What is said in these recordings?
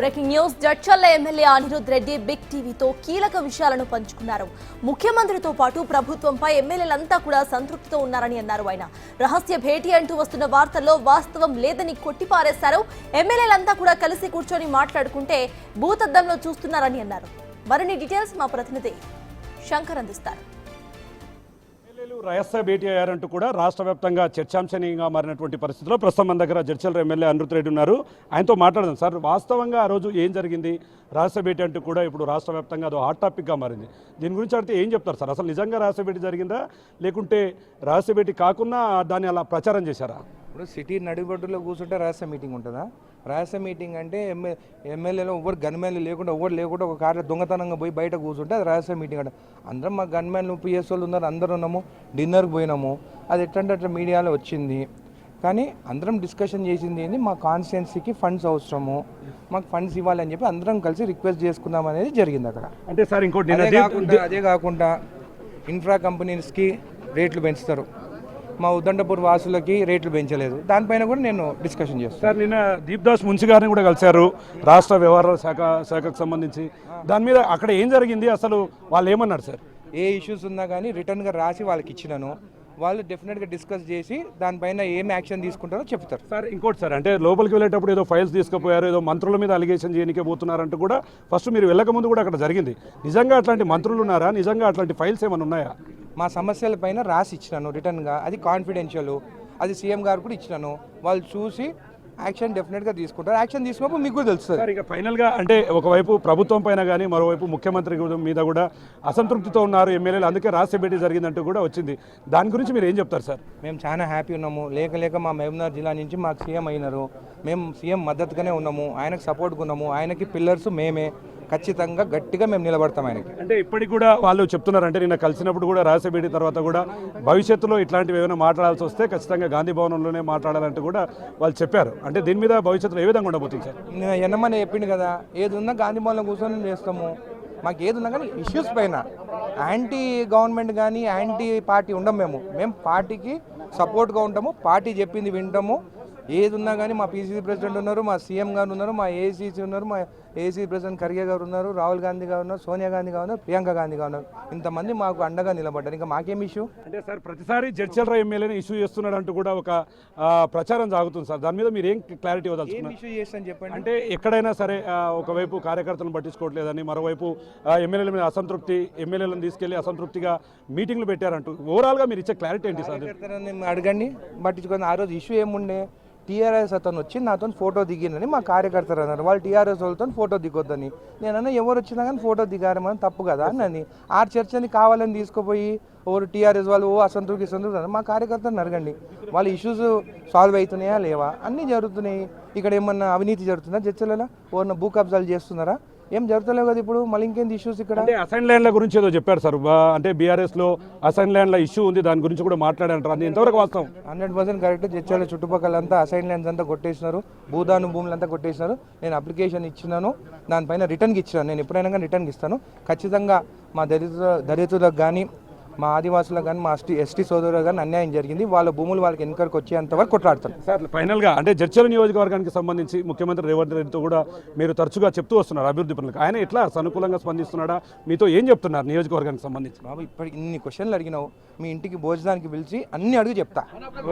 Breaking news. Jadcherla MLA Anirudh Reddy big టీవీతో కీలక విషయాలను పంచుకున్నారు. ముఖ్యమంత్రితో పాటు ప్రభుత్వంపై ఎమ్మెల్యేలంతా కూడా సంతృప్తితో ఉన్నారని అన్నారు. ఆయన రహస్య భేటీ అంటూ వస్తున్న వార్తల్లో వాస్తవం లేదని కొట్టిపారేశారు. ఎమ్మెల్యేలంతా కూడా కలిసి కూర్చొని మాట్లాడుకుంటే భూతద్దంలో చూస్తున్నారని అన్నారు. మరిన్ని డీటెయిల్స్ మా ప్రతినిధి శంకర్ అందిస్తారు. రహస్య భేటీ అయ్యారంటూ కూడా రాష్ట్ర వ్యాప్తంగా చర్చాంశనీయంగా మారినటువంటి పరిస్థితిలో ప్రస్తుతం మన దగ్గర జడ్చర్ల ఎమ్మెల్యే అనిరుద్ రెడ్డి ఉన్నారు. ఆయనతో మాట్లాడదాం. సార్, వాస్తవంగా ఆ రోజు ఏం జరిగింది? రహస్య భేటీ అంటూ కూడా ఇప్పుడు రాష్ట్ర వ్యాప్తంగా అదో హాట్ టాపిక్గా మారింది. దీని గురించి అడిగితే ఏం చెప్తారు సార్? అసలు నిజంగా రహస్య భేటీ జరిగిందా, లేకుంటే రహస్య భేటీ కాకుండా దాన్ని అలా ప్రచారం చేశారా? ఇప్పుడు సిటీ నడిబొడ్డులో కూర్చుంటే రహస్య మీటింగ్ ఉంటుందా? రహస్య మీటింగ్ అంటే ఎమ్మెల్యేలో ఎవరు గన్మెన్లు లేకుండా ఒక కార్లో దొంగతనంగా పోయి బయట కూర్చుంటే అది రహస్య మీటింగ్ అంటే అందరం మా గన్మెన్లు పిఎస్ వాళ్ళు ఉన్నారు, అందరూ ఉన్నాము, డిన్నర్కి పోయినాము. అది ఎట్లంటే అట్లా మీడియాలో వచ్చింది. కానీ అందరం డిస్కషన్ చేసింది ఏంటి, మా కాన్స్టిట్యున్సీకి ఫండ్స్ అవసరము, మాకు ఫండ్స్ ఇవ్వాలని చెప్పి అందరం కలిసి రిక్వెస్ట్ చేసుకుందాం అనేది జరిగింది అక్కడ. అంటే సార్ ఇంకోటి అదే కాకుండా ఇన్ఫ్రా కంపెనీస్కి రేట్లు పెంచుతారు, మా ఉద్దండపూర్ వాసులకి రేట్లు పెంచలేదు. దానిపైన కూడా నేను డిస్కషన్ చేస్తాను. సార్, నిన్న దీప్దాస్ మున్సి గారిని కూడా కలిశారు, రాష్ట్ర వ్యవహారాల శాఖకు సంబంధించి. దాని మీద అక్కడ ఏం జరిగింది, అసలు వాళ్ళు ఏమన్నారు సార్? ఏ ఇష్యూస్ ఉన్నా కానీ రిటర్న్గా రాసి వాళ్ళకి ఇచ్చినాను. వాళ్ళు డెఫినెట్గా డిస్కస్ చేసి దానిపైన ఏం యాక్షన్ తీసుకుంటారో చెప్తారు. సార్, ఇంకోటి సార్, అంటే లోపలికి వెళ్ళేటప్పుడు ఏదో ఫైల్స్ తీసుకుపోయారు, ఏదో మంత్రుల మీద అలిగేషన్ చేయనికే పోతున్నారంటూ కూడా ఫస్ట్ మీరు వెళ్ళకముందు కూడా అక్కడ జరిగింది. నిజంగా అట్లాంటి మంత్రులు ఉన్నారా? నిజంగా అట్లాంటి ఫైల్స్ ఏమైనా ఉన్నాయా? మా సమస్యల పైన రాసి ఇచ్చినాను రిటర్న్గా, అది కాన్ఫిడెన్షియల్, అది సీఎం గారు కూడా ఇచ్చినాను. వాళ్ళు చూసి యాక్షన్ డెఫినెట్గా తీసుకుంటారు. యాక్షన్ తీసుకున్నప్పుడు మీకు తెలుస్తుంది. సార్, ఇక ఫైనల్గా అంటే ఒకవైపు ప్రభుత్వం పైన కానీ మరోవైపు ముఖ్యమంత్రి మీద కూడా అసంతృప్తితో ఉన్నారు ఎమ్మెల్యేలు, అందుకే రహస్య భేటీ జరిగిందంటూ కూడా వచ్చింది. దాని గురించి మీరు ఏం చెప్తారు సార్? మేము చాలా హ్యాపీ ఉన్నాము. లేక మా మహబూబ్నగర్ జిల్లా నుంచి మాకు సీఎం అయినారు. మేము సీఎం మద్దతుగానే ఉన్నాము, ఆయనకు సపోర్ట్గా ఉన్నాము. ఆయనకి పిల్లర్స్ మేమే, ఖచ్చితంగా గట్టిగా మేము నిలబడతాం ఆయనకి. అంటే ఇప్పటికి కూడా వాళ్ళు చెప్తున్నారు, అంటే నిన్న కలిసినప్పుడు కూడా రహస్య భేటీ తర్వాత కూడా భవిష్యత్తులో ఇట్లాంటివి ఏమైనా మాట్లాడాల్సి వస్తే ఖచ్చితంగా గాంధీ భవనంలోనే మాట్లాడాలంటూ కూడా వాళ్ళు చెప్పారు. అంటే దీని మీద భవిష్యత్తులో ఏ విధంగా ఉండబోతుంది సార్? ఎన్నమని చెప్పింది కదా, ఏది ఉన్నా గాంధీ భవన్లో కూర్చొని చేస్తాము. మాకు ఏది ఉన్నా కానీ ఇష్యూస్ పైన యాంటీ గవర్నమెంట్ కానీ యాంటీ పార్టీ ఉండం. మేము పార్టీకి సపోర్ట్గా ఉంటాము, పార్టీ చెప్పింది వింటాము. ఏది ఉన్నా కానీ మా పీసీసీ ప్రెసిడెంట్ ఉన్నారు, మా సీఎం గారు ఉన్నారు, మా ఏఐసీసీ ఉన్నారు, మా ఏసీ ప్రెసిడెంట్ ఖర్గే గారు ఉన్నారు, రాహుల్ గాంధీ గారు ఉన్నారు, సోనియా గాంధీ గారు ఉన్నారు, ప్రియాంక గాంధీ గారు ఉన్నారు. ఇంతమంది మాకు అండగా నిలబడ్డారు. ఇంకా మాకేం ఇష్యూ? అంటే సార్, ప్రతిసారి జడ్చర్ల ఎమ్మెల్యేని ఇష్యూ చేస్తున్నాడు అంటూ కూడా ఒక ప్రచారం సాగుతుంది సార్. దాని మీద మీరు ఏం క్లారిటీ ఇవ్వదలుచుకున్నారు? ఇష్యూ చేస్తాను చెప్పండి. అంటే ఎక్కడైనా సరే ఒకవైపు కార్యకర్తలను పట్టించుకోవట్లేదని, మరోవైపు ఎమ్మెల్యేల మీద అసంతృప్తి, ఎమ్మెల్యేలను తీసుకెళ్లి అసంతృప్తిగా మీటింగ్లు పెట్టారంటూ ఓవరాల్గా మీరు ఇచ్చే క్లారిటీ ఏంటి సార్? అడగండి, పట్టించుకొని. ఆ రోజు ఇష్యూ ఏముండే, టీఆర్ఎస్ అతను వచ్చి నాతో ఫోటో దిగిందని మా కార్యకర్తలు అన్నారు. వాళ్ళు టీఆర్ఎస్ వాళ్ళతో ఫోటో దిగొద్దని. నేనన్నా ఎవరు వచ్చినా కానీ ఫోటో దిగారమని తప్పు కదా అని. ఆ చర్చని కావాలని తీసుకుపోయి ఎవరు టీఆర్ఎస్ వాళ్ళు అసంతృప్తి మా కార్యకర్తలను అడగండి. వాళ్ళ ఇష్యూస్ సాల్వ్ అవుతున్నాయా లేవా? అన్నీ జరుగుతున్నాయి. ఇక్కడ ఏమన్నా అవినీతి జరుగుతుందా జడ్చర్లలో? ఎవరన్నా భూ కబ్జాలు చేస్తున్నారా? ఏం జరుగుతలేవు కదా ఇప్పుడు. మళ్ళీ ఇంకేంది ఇష్యూస్ ఇక్కడ? అంటే అసైన్ ల్యాండ్ల గురించి ఏదో చెప్పారు సార్. అంటే బీఆర్ఎస్లో అసైన్ ల్యాండ్ల ఇష్యూ ఉంది, దాని గురించి కూడా మాట్లాడారంటారు. అది ఎంతవరకు వాస్తవం? 100% కరెక్ట్. జడ్చర్ల చుట్టుపక్కల అంతా అసైన్ ల్యాండ్స్ అంతా కొట్టేసినారు, భూదాను భూములు అంతా కొట్టేసినారు. నేను అప్లికేషన్ ఇచ్చినాను, దానిపైన రిటర్న్కి ఇచ్చినాను. నేను ఎప్పుడైనా కానీ రిటర్న్కి ఇస్తాను. ఖచ్చితంగా మా దళితులకు కానీ, మా ఆదివాసులకు కానీ, మా ఎస్టీ సోదరులకు కానీ అన్యాయం జరిగింది. వాళ్ళ భూములు వాళ్ళకి ఎన్నికలకు వచ్చేంత వరకు కొట్లాడతారు. సార్, ఫైనల్గా అంటే జడ్చర్ల నియోజకవర్గానికి సంబంధించి ముఖ్యమంత్రి రేవంత్ రెడ్డితో కూడా మీరు తరచుగా చెప్తూ వస్తున్నారు అభివృద్ధి పనులకు. ఆయన ఎట్లా అనుకూలంగా స్పందిస్తున్నాడా? మీతో ఏం చెప్తున్నారు నియోజకవర్గానికి సంబంధించి? బాబు, ఇప్పటికి ఇన్ని క్వశ్చన్లు అడిగినావు, మీ ఇంటికి భోజనానికి పిలిచి అన్ని అడుగు చెప్తా.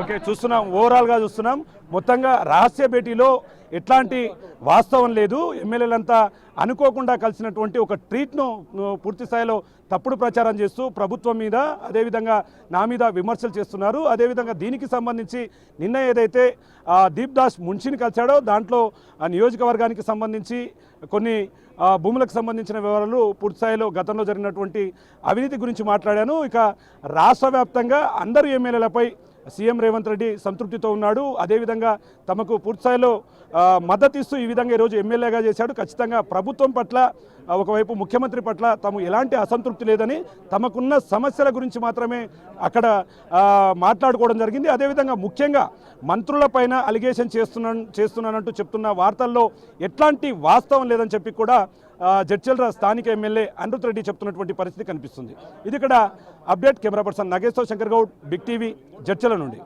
ఓకే, చూస్తున్నాం, ఓవరాల్గా చూస్తున్నాం. మొత్తంగా రహస్య భేటీలో ఎట్లాంటి వాస్తవం లేదు. ఎమ్మెల్యేలంతా అనుకోకుండా కలిసినటువంటి ఒక ట్రీట్ను పూర్తి స్థాయిలో తప్పుడు ప్రచారం చేస్తూ ప్రభుత్వం మీద, అదేవిధంగా నా మీద విమర్శలు చేస్తున్నారు. అదేవిధంగా దీనికి సంబంధించి నిన్న ఏదైతే దీప్దాస్ మున్షిని కలిశాడో దాంట్లో ఆ నియోజకవర్గానికి సంబంధించి కొన్ని భూములకు సంబంధించిన వివరాలు పూర్తి స్థాయిలో గతంలో జరిగినటువంటి అవినీతి గురించి మాట్లాడాను. ఇక రాష్ట్ర వ్యాప్తంగా అందరు ఎమ్మెల్యేలపై సీఎం రేవంత్ రెడ్డి సంతృప్తితో ఉన్నాడు. అదేవిధంగా తమకు పూర్తిస్థాయిలో మద్దతు ఇస్తూ ఈ విధంగా ఈరోజు ఎమ్మెల్యేగా చేశాడు. ఖచ్చితంగా ప్రభుత్వం పట్ల, ఒకవైపు ముఖ్యమంత్రి పట్ల తమ ఎలాంటి అసంతృప్తి లేదని, తమకున్న సమస్యల గురించి మాత్రమే అక్కడ మాట్లాడుకోవడం జరిగింది. అదేవిధంగా ముఖ్యంగా మంత్రులపైన అలిగేషన్ చేస్తున్నానంటూ చెప్తున్న వార్తల్లో ఎట్లాంటి వాస్తవం లేదని చెప్పి కూడా జడ్చర్ల స్థానిక ఎమ్మెల్యే అనిరుద్ రెడ్డి చెప్తున్నటువంటి పరిస్థితి కనిపిస్తుంది. ఇది ఇక్కడ update. Camera person Nageshwar Shankar Goud, big TV, Jadcherla నుండి.